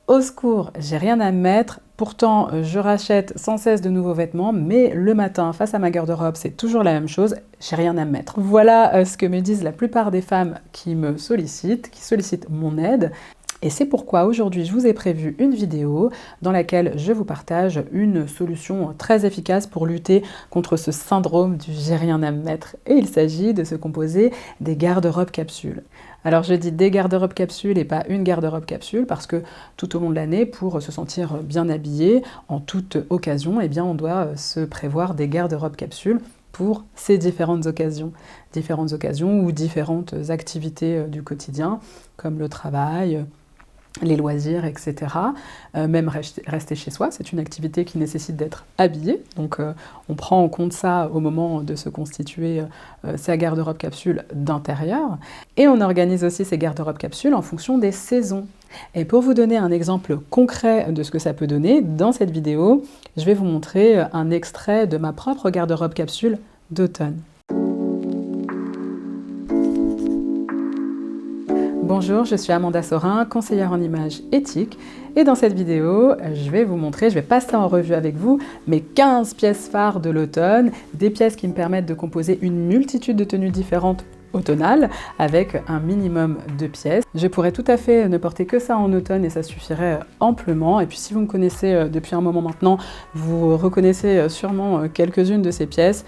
Au secours, j'ai rien à me mettre, pourtant je rachète sans cesse de nouveaux vêtements, mais le matin, face à ma garde-robe, c'est toujours la même chose, j'ai rien à me mettre. Voilà ce que me disent la plupart des femmes qui me sollicitent, qui sollicitent mon aide. Et c'est pourquoi aujourd'hui je vous ai prévu une vidéo dans laquelle je vous partage une solution très efficace pour lutter contre ce syndrome du j'ai rien à me mettre. Et il s'agit de se composer des garde-robes capsules. Alors je dis des garde-robes capsules et pas une garde-robe capsule parce que tout au long de l'année, pour se sentir bien habillé en toute occasion, eh bien on doit se prévoir des garde-robes capsules pour ces différentes occasions ou différentes activités du quotidien comme le travail, les loisirs, etc. Même rester chez soi, c'est une activité qui nécessite d'être habillé. Donc on prend en compte ça au moment de se constituer sa garde-robe capsule d'intérieur. Et on organise aussi ces garde-robes capsules en fonction des saisons. Et pour vous donner un exemple concret de ce que ça peut donner, dans cette vidéo, je vais vous montrer un extrait de ma propre garde-robe capsule d'automne. Bonjour, je suis Amanda Sorin, conseillère en images éthiques et dans cette vidéo, je vais passer en revue avec vous mes 15 pièces phares de l'automne, des pièces qui me permettent de composer une multitude de tenues différentes automnales avec un minimum de pièces. Je pourrais tout à fait ne porter que ça en automne et ça suffirait amplement. Et puis si vous me connaissez depuis un moment maintenant, vous reconnaissez sûrement quelques-unes de ces pièces.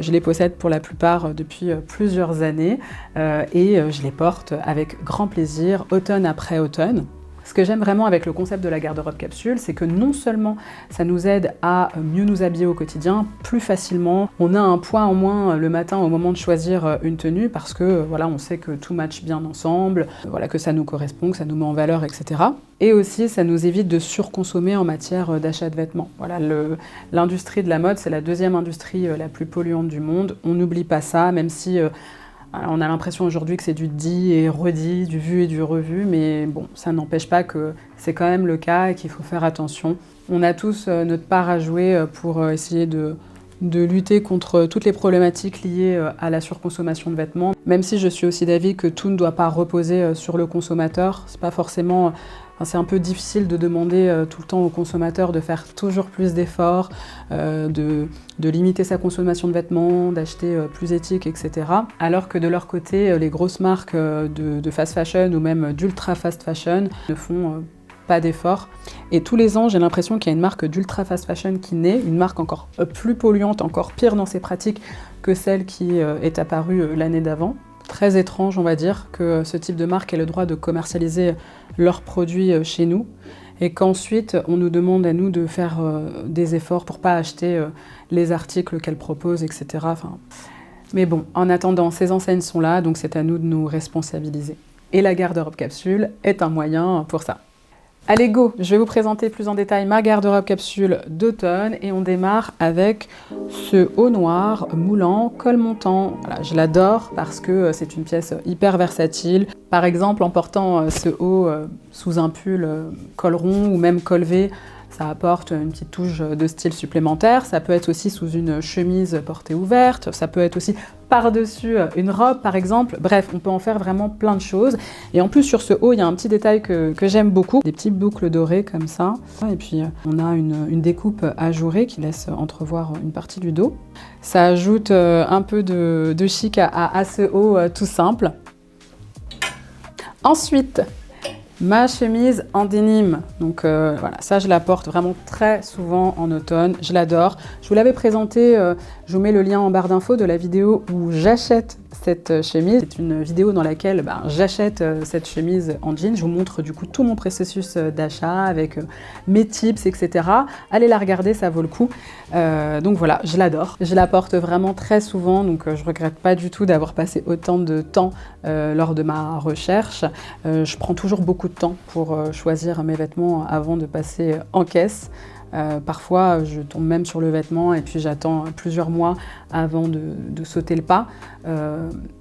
Je les possède pour la plupart depuis plusieurs années et je les porte avec grand plaisir automne après automne. Ce que j'aime vraiment avec le concept de la garde-robe capsule, c'est que non seulement ça nous aide à mieux nous habiller au quotidien, plus facilement, on a un poids en moins le matin au moment de choisir une tenue parce que voilà, on sait que tout matche bien ensemble, voilà, que ça nous correspond, que ça nous met en valeur, etc. Et aussi, ça nous évite de surconsommer en matière d'achat de vêtements. Voilà, l'industrie de la mode, c'est la deuxième industrie la plus polluante du monde. On n'oublie pas ça, même si on a l'impression aujourd'hui que c'est du dit et redit, du vu et du revu, mais bon, ça n'empêche pas que c'est quand même le cas et qu'il faut faire attention. On a tous notre part à jouer pour essayer de lutter contre toutes les problématiques liées à la surconsommation de vêtements. Même si je suis aussi d'avis que tout ne doit pas reposer sur le consommateur, c'est pas forcément... c'est un peu difficile de demander tout le temps au consommateur de faire toujours plus d'efforts, de limiter sa consommation de vêtements, d'acheter plus éthique, etc. Alors que de leur côté, les grosses marques de fast fashion ou même d'ultra fast fashion ne font pas d'efforts. Et tous les ans, j'ai l'impression qu'il y a une marque d'ultra fast fashion qui naît, une marque encore plus polluante, encore pire dans ses pratiques que celle qui est apparue l'année d'avant. Très étrange, on va dire, que ce type de marque ait le droit de commercialiser leurs produits chez nous et qu'ensuite on nous demande à nous de faire des efforts pour pas acheter les articles qu'elles proposent, etc. Mais bon, en attendant, ces enseignes sont là, donc c'est à nous de nous responsabiliser. Et la garde-robe capsule est un moyen pour ça. Allez go, je vais vous présenter plus en détail ma garde-robe capsule d'automne et on démarre avec ce haut noir moulant, col montant. Voilà, je l'adore parce que c'est une pièce hyper versatile. Par exemple, en portant ce haut sous un pull col rond ou même col V, ça apporte une petite touche de style supplémentaire. Ça peut être aussi sous une chemise portée ouverte, ça peut être aussi par-dessus une robe par exemple. Bref, on peut en faire vraiment plein de choses. Et en plus sur ce haut, il y a un petit détail que j'aime beaucoup, des petites boucles dorées comme ça. Et puis on a une découpe ajourée qui laisse entrevoir une partie du dos. Ça ajoute un peu de chic à ce haut tout simple. Ensuite, ma chemise en denim, donc voilà, ça je la porte vraiment très souvent en automne, je l'adore. Je vous l'avais présenté, je vous mets le lien en barre d'infos de la vidéo où j'achète cette chemise. C'est une vidéo dans laquelle j'achète cette chemise en jean. Je vous montre du coup tout mon processus d'achat avec mes tips, etc. Allez la regarder, ça vaut le coup. Donc voilà, je l'adore. Je la porte vraiment très souvent, donc je regrette pas du tout d'avoir passé autant de temps lors de ma recherche. Je prends toujours beaucoup de temps pour choisir mes vêtements avant de passer en caisse. Parfois, je tombe même sur le vêtement et puis j'attends plusieurs mois avant de sauter le pas.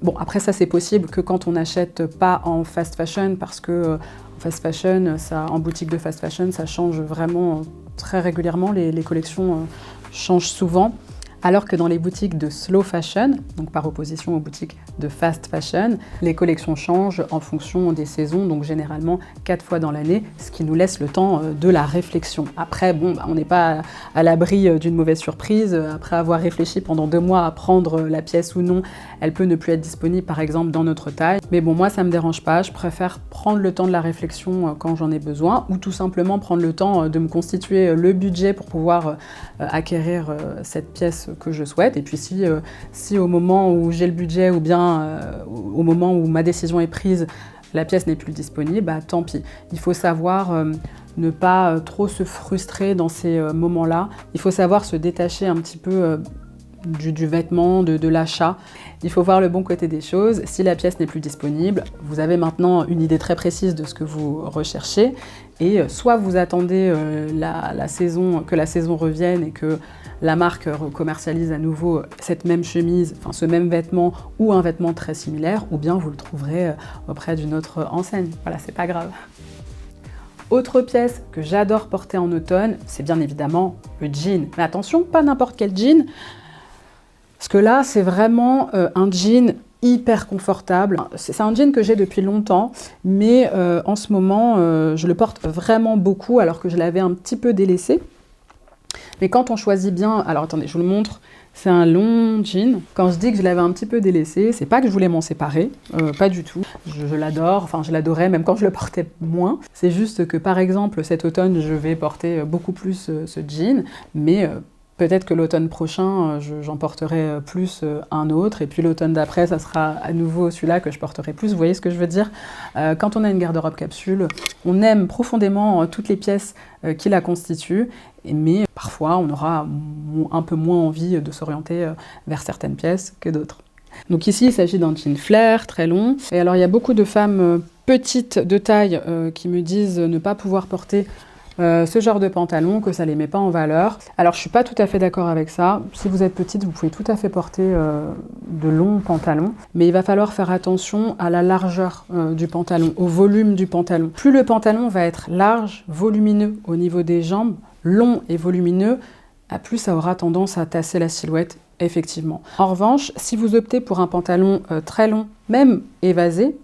Bon, après ça, c'est possible que quand on n'achète pas en fast fashion, parce que en fast fashion, en boutique de fast fashion, ça change vraiment très régulièrement. Les collections changent souvent. Alors que dans les boutiques de slow fashion, donc par opposition aux boutiques de fast fashion, les collections changent en fonction des saisons, donc généralement 4 fois dans l'année, ce qui nous laisse le temps de la réflexion. Après, bon, on n'est pas à l'abri d'une mauvaise surprise. Après avoir réfléchi pendant 2 mois à prendre la pièce ou non, elle peut ne plus être disponible par exemple dans notre taille. Mais bon, moi ça me dérange pas, je préfère prendre le temps de la réflexion quand j'en ai besoin, ou tout simplement prendre le temps de me constituer le budget pour pouvoir acquérir cette pièce que je souhaite. Et puis si au moment où j'ai le budget ou bien au moment où ma décision est prise, la pièce n'est plus disponible, bah tant pis. Il faut savoir ne pas trop se frustrer dans ces moments-là. Il faut savoir se détacher un petit peu du vêtement, de l'achat. Il faut voir le bon côté des choses. Si la pièce n'est plus disponible, vous avez maintenant une idée très précise de ce que vous recherchez. Et soit vous attendez que la saison revienne et que la marque commercialise à nouveau cette même chemise, enfin ce même vêtement ou un vêtement très similaire, ou bien vous le trouverez auprès d'une autre enseigne. Voilà, c'est pas grave. Autre pièce que j'adore porter en automne, c'est bien évidemment le jean. Mais attention, pas n'importe quel jean, parce que là, c'est vraiment un jean hyper confortable. C'est un jean que j'ai depuis longtemps, mais en ce moment, je le porte vraiment beaucoup, alors que je l'avais un petit peu délaissé. Mais quand on choisit bien... Alors attendez, je vous le montre. C'est un long jean. Quand je dis que je l'avais un petit peu délaissé, c'est pas que je voulais m'en séparer, pas du tout. Je l'adore, enfin je l'adorais même quand je le portais moins. C'est juste que par exemple cet automne, je vais porter beaucoup plus ce jean, mais peut-être que l'automne prochain, j'en porterai plus un autre, et puis l'automne d'après, ça sera à nouveau celui-là que je porterai plus. Vous voyez ce que je veux dire? Quand on a une garde-robe capsule, on aime profondément toutes les pièces qui la constituent, mais parfois on aura un peu moins envie de s'orienter vers certaines pièces que d'autres. Donc ici, il s'agit d'un jean flair, très long. Et alors il y a beaucoup de femmes petites de taille qui me disent ne pas pouvoir porter ce genre de pantalon, que ça les met pas en valeur. Alors je suis pas tout à fait d'accord avec ça. Si vous êtes petite, vous pouvez tout à fait porter de longs pantalons, mais il va falloir faire attention à la largeur du pantalon, au volume du pantalon. Plus le pantalon va être large, volumineux au niveau des jambes, long et volumineux, plus ça aura tendance à tasser la silhouette, effectivement. En revanche, si vous optez pour un pantalon très long, même évasé,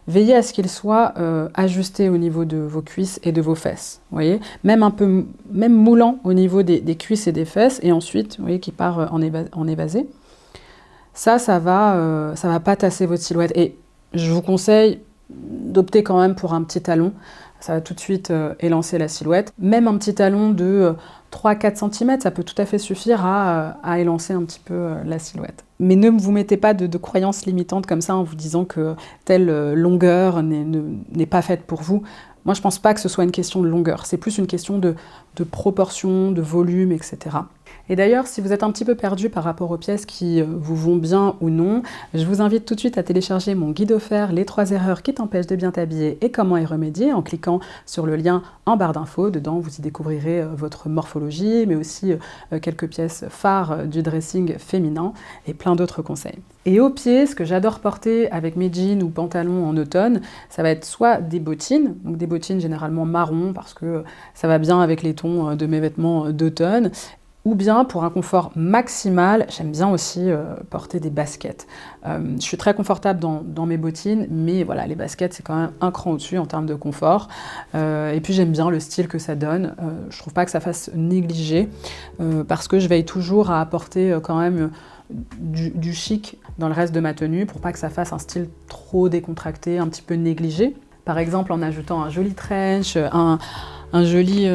veillez à ce qu'il soit ajusté au niveau de vos cuisses et de vos fesses. Vous voyez, même moulant au niveau des cuisses et des fesses, et ensuite, vous voyez, qui part en évasé. Ça va pas tasser votre silhouette. Et je vous conseille d'opter quand même pour un petit talon. Ça va tout de suite élancer la silhouette. Même un petit talon de 3-4 cm, ça peut tout à fait suffire à élancer un petit peu la silhouette. Mais ne vous mettez pas de croyances limitantes comme ça en vous disant que telle longueur n'est pas faite pour vous. Moi, je ne pense pas que ce soit une question de longueur. C'est plus une question de proportion, de volume, etc. Et d'ailleurs, si vous êtes un petit peu perdu par rapport aux pièces qui vous vont bien ou non, je vous invite tout de suite à télécharger mon guide offert « Les 3 erreurs qui t'empêchent de bien t'habiller et comment y remédier » en cliquant sur le lien en barre d'infos. Dedans, vous y découvrirez votre morphologie, mais aussi quelques pièces phares du dressing féminin et plein d'autres conseils. Et au pied, ce que j'adore porter avec mes jeans ou pantalons en automne, ça va être soit des bottines, donc des bottines généralement marron parce que ça va bien avec les tons de mes vêtements d'automne, ou bien pour un confort maximal, j'aime bien aussi porter des baskets. Je suis très confortable dans mes bottines, mais voilà, les baskets c'est quand même un cran au-dessus en termes de confort. Et puis j'aime bien le style que ça donne. Je trouve pas que ça fasse négliger, parce que je veille toujours à apporter quand même du chic dans le reste de ma tenue pour pas que ça fasse un style trop décontracté, un petit peu négligé. Par exemple en ajoutant un joli trench, un joli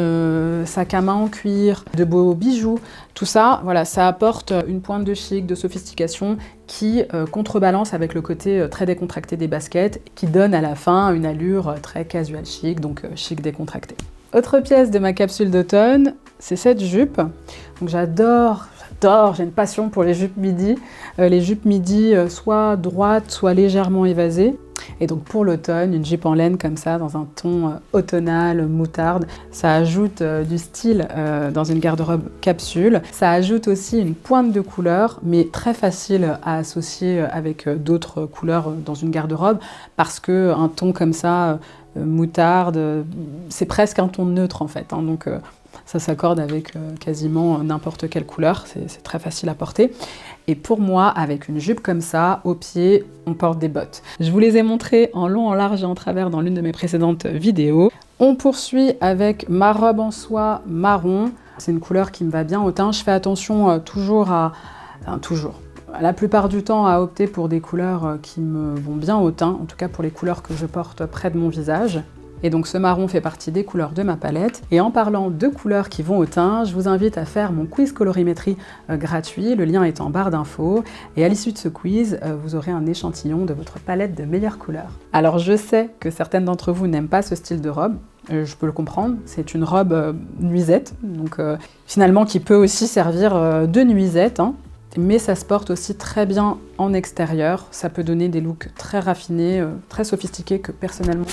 sac à main en cuir, de beaux bijoux, tout ça, voilà, ça apporte une pointe de chic, de sophistication qui contrebalance avec le côté très décontracté des baskets, qui donne à la fin une allure très casual chic, donc chic décontracté. Autre pièce de ma capsule d'automne, c'est cette jupe. Donc j'adore, j'ai une passion pour les jupes midi. Les jupes midi soit droites, soit légèrement évasées. Et donc pour l'automne, une jupe en laine comme ça, dans un ton automnal, moutarde, ça ajoute du style dans une garde-robe capsule. Ça ajoute aussi une pointe de couleur, mais très facile à associer avec d'autres couleurs dans une garde-robe, parce qu'un ton comme ça, moutarde. C'est presque un ton neutre en fait, hein, donc ça s'accorde avec quasiment n'importe quelle couleur, c'est très facile à porter. Et pour moi, avec une jupe comme ça, au pied, on porte des bottes. Je vous les ai montrées en long, en large et en travers dans l'une de mes précédentes vidéos. On poursuit avec ma robe en soie marron. C'est une couleur qui me va bien au teint. Je fais attention toujours la plupart du temps à opter pour des couleurs qui me vont bien au teint, en tout cas pour les couleurs que je porte près de mon visage. Et donc ce marron fait partie des couleurs de ma palette. Et en parlant de couleurs qui vont au teint, je vous invite à faire mon quiz colorimétrie gratuit. Le lien est en barre d'infos. Et à l'issue de ce quiz, vous aurez un échantillon de votre palette de meilleures couleurs. Alors je sais que certaines d'entre vous n'aiment pas ce style de robe. Je peux le comprendre, c'est une robe nuisette, donc finalement qui peut aussi servir de nuisette, hein. Mais ça se porte aussi très bien en extérieur. Ça peut donner des looks très raffinés, très sophistiqués que personnellement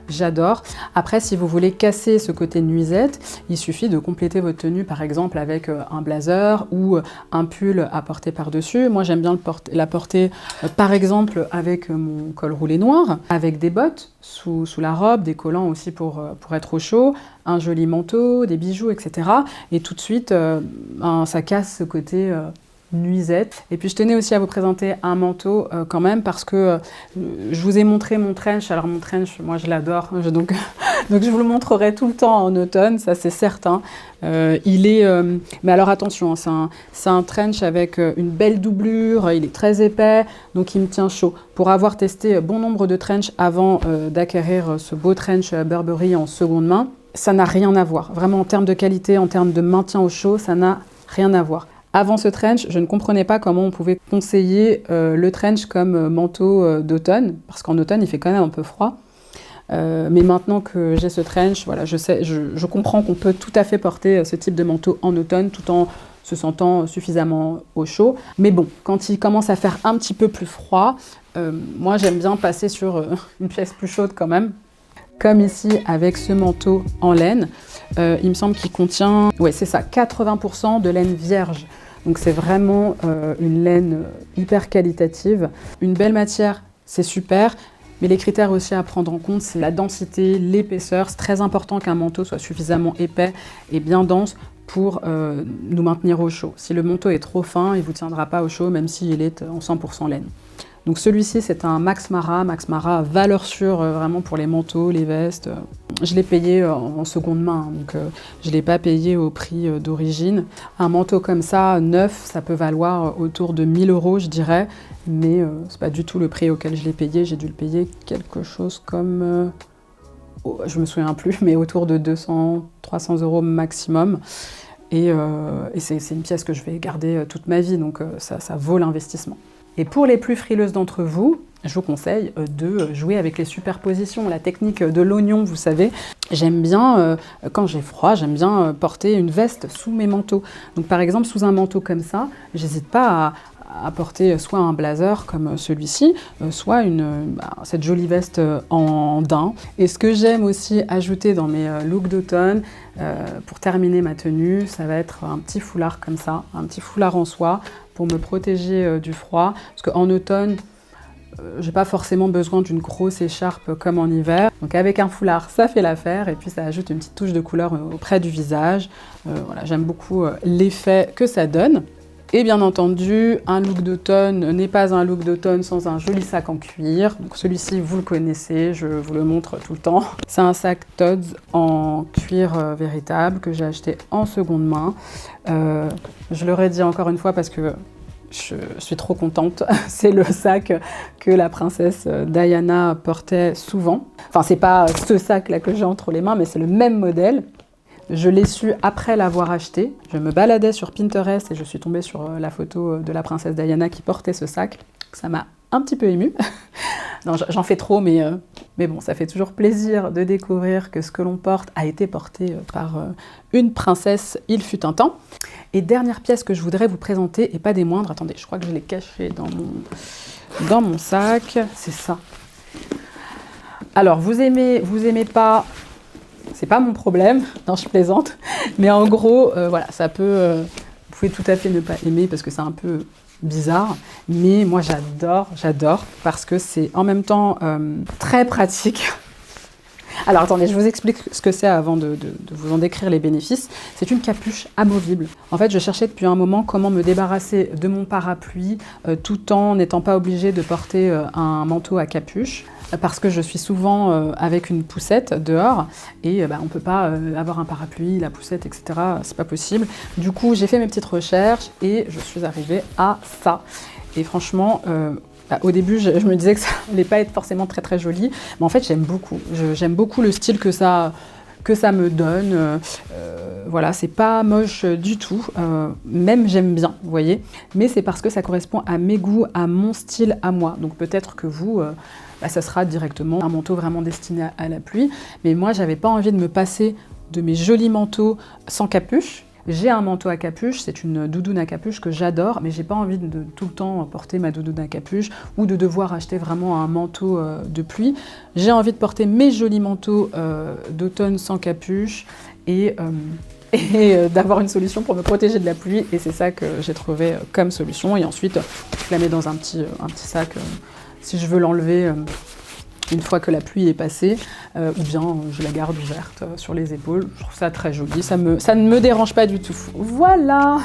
j'adore. Après, si vous voulez casser ce côté nuisette, il suffit de compléter votre tenue par exemple avec un blazer ou un pull à porter par-dessus. Moi j'aime bien la porter par exemple avec mon col roulé noir, avec des bottes sous la robe, des collants aussi pour être au chaud, un joli manteau, des bijoux, etc. Et tout de suite, ça casse ce côté nuisette. Et puis je tenais aussi à vous présenter un manteau quand même parce que je vous ai montré mon trench. Alors mon trench, moi je l'adore, donc je vous le montrerai tout le temps en automne, ça c'est certain. Mais alors attention, hein, c'est un trench avec une belle doublure, il est très épais, donc il me tient chaud. Pour avoir testé bon nombre de trench avant d'acquérir ce beau trench Burberry en seconde main, ça n'a rien à voir. Vraiment en termes de qualité, en termes de maintien au chaud, ça n'a rien à voir. Avant ce trench, je ne comprenais pas comment on pouvait conseiller le trench comme manteau d'automne, parce qu'en automne, il fait quand même un peu froid. Mais maintenant que j'ai ce trench, voilà, je comprends qu'on peut tout à fait porter ce type de manteau en automne, tout en se sentant suffisamment au chaud. Mais bon, quand il commence à faire un petit peu plus froid, moi j'aime bien passer sur une pièce plus chaude quand même. Comme ici avec ce manteau en laine, il me semble qu'il contient, ouais c'est ça, 80% de laine vierge. Donc c'est vraiment une laine hyper qualitative. Une belle matière, c'est super, mais les critères aussi à prendre en compte, c'est la densité, l'épaisseur. C'est très important qu'un manteau soit suffisamment épais et bien dense pour nous maintenir au chaud. Si le manteau est trop fin, il ne vous tiendra pas au chaud, même s'il est en 100% laine. Donc celui-ci, c'est un Max Mara valeur sûre vraiment pour les manteaux, les vestes. Je l'ai payé en seconde main, donc je ne l'ai pas payé au prix d'origine. Un manteau comme ça, neuf, ça peut valoir autour de 1 000 €, je dirais, mais c'est pas du tout le prix auquel je l'ai payé. J'ai dû le payer quelque chose comme, je me souviens plus, mais autour de 200-300 € maximum. Et c'est une pièce que je vais garder toute ma vie, donc ça vaut l'investissement. Et pour les plus frileuses d'entre vous, je vous conseille de jouer avec les superpositions, la technique de l'oignon, vous savez. J'aime bien, quand j'ai froid, j'aime bien porter une veste sous mes manteaux. Donc par exemple, sous un manteau comme ça, j'hésite pas à porter soit un blazer comme celui-ci, soit cette jolie veste en daim. Et ce que j'aime aussi ajouter dans mes looks d'automne, pour terminer ma tenue, ça va être un petit foulard comme ça, un petit foulard en soie pour me protéger du froid. Parce qu'en automne, j'ai pas forcément besoin d'une grosse écharpe comme en hiver. Donc avec un foulard, ça fait l'affaire et puis ça ajoute une petite touche de couleur auprès du visage. Voilà, j'aime beaucoup l'effet que ça donne. Et bien entendu, un look d'automne n'est pas un look d'automne sans un joli sac en cuir. Donc celui-ci, vous le connaissez, je vous le montre tout le temps. C'est un sac Tod's en cuir véritable que j'ai acheté en seconde main. Je le redis encore une fois parce que je suis trop contente. C'est le sac que la princesse Diana portait souvent. Enfin, c'est pas ce sac-là que j'ai entre les mains, mais c'est le même modèle. Je l'ai su après l'avoir acheté. Je me baladais sur Pinterest et je suis tombée sur la photo de la princesse Diana qui portait ce sac. Ça m'a un petit peu émue. Non, j'en fais trop, mais bon, ça fait toujours plaisir de découvrir que ce que l'on porte a été porté par une princesse, il fut un temps. Et dernière pièce que je voudrais vous présenter, et pas des moindres, attendez, je crois que je l'ai cachée dans mon sac, c'est ça. Alors, vous aimez pas, c'est pas mon problème, non je plaisante, mais en gros, voilà, ça peut, vous pouvez tout à fait ne pas aimer parce que c'est un peu bizarre, mais moi j'adore, parce que c'est en même temps très pratique Alors attendez, je vous explique ce que c'est avant de vous en décrire les bénéfices. C'est une capuche amovible. En fait, je cherchais depuis un moment comment me débarrasser de mon parapluie tout en n'étant pas obligée de porter un manteau à capuche. Parce que je suis souvent avec une poussette dehors et on ne peut pas avoir un parapluie, la poussette, etc. C'est pas possible. Du coup, j'ai fait mes petites recherches et je suis arrivée à ça. Et franchement, au début, je me disais que ça n'allait pas être forcément très très joli, mais en fait, j'aime beaucoup. J'aime beaucoup le style que ça me donne. Voilà, c'est pas moche du tout. Même j'aime bien, vous voyez. Mais c'est parce que ça correspond à mes goûts, à mon style, à moi. Donc peut-être que vous, ça sera directement un manteau vraiment destiné à la pluie. Mais moi, j'avais pas envie de me passer de mes jolis manteaux sans capuche. J'ai un manteau à capuche, c'est une doudoune à capuche que j'adore, mais j'ai pas envie de tout le temps porter ma doudoune à capuche ou de devoir acheter vraiment un manteau de pluie. J'ai envie de porter mes jolis manteaux d'automne sans capuche et d'avoir une solution pour me protéger de la pluie, et c'est ça que j'ai trouvé comme solution. Et ensuite, je la mets dans un petit sac si je veux l'enlever une fois que la pluie est passée, ou bien je la garde ouverte sur les épaules. Je trouve ça très joli, ça ne me dérange pas du tout. Voilà.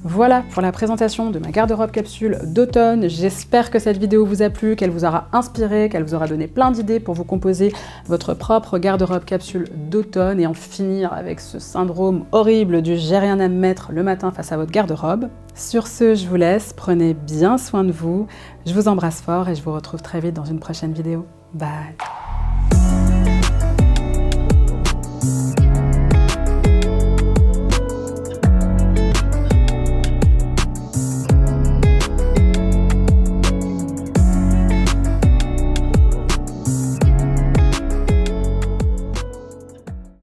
Voilà pour la présentation de ma garde-robe capsule d'automne. J'espère que cette vidéo vous a plu, qu'elle vous aura inspiré, qu'elle vous aura donné plein d'idées pour vous composer votre propre garde-robe capsule d'automne et en finir avec ce syndrome horrible du j'ai rien à me mettre le matin face à votre garde-robe. Sur ce, je vous laisse, prenez bien soin de vous, je vous embrasse fort et je vous retrouve très vite dans une prochaine vidéo. Bye!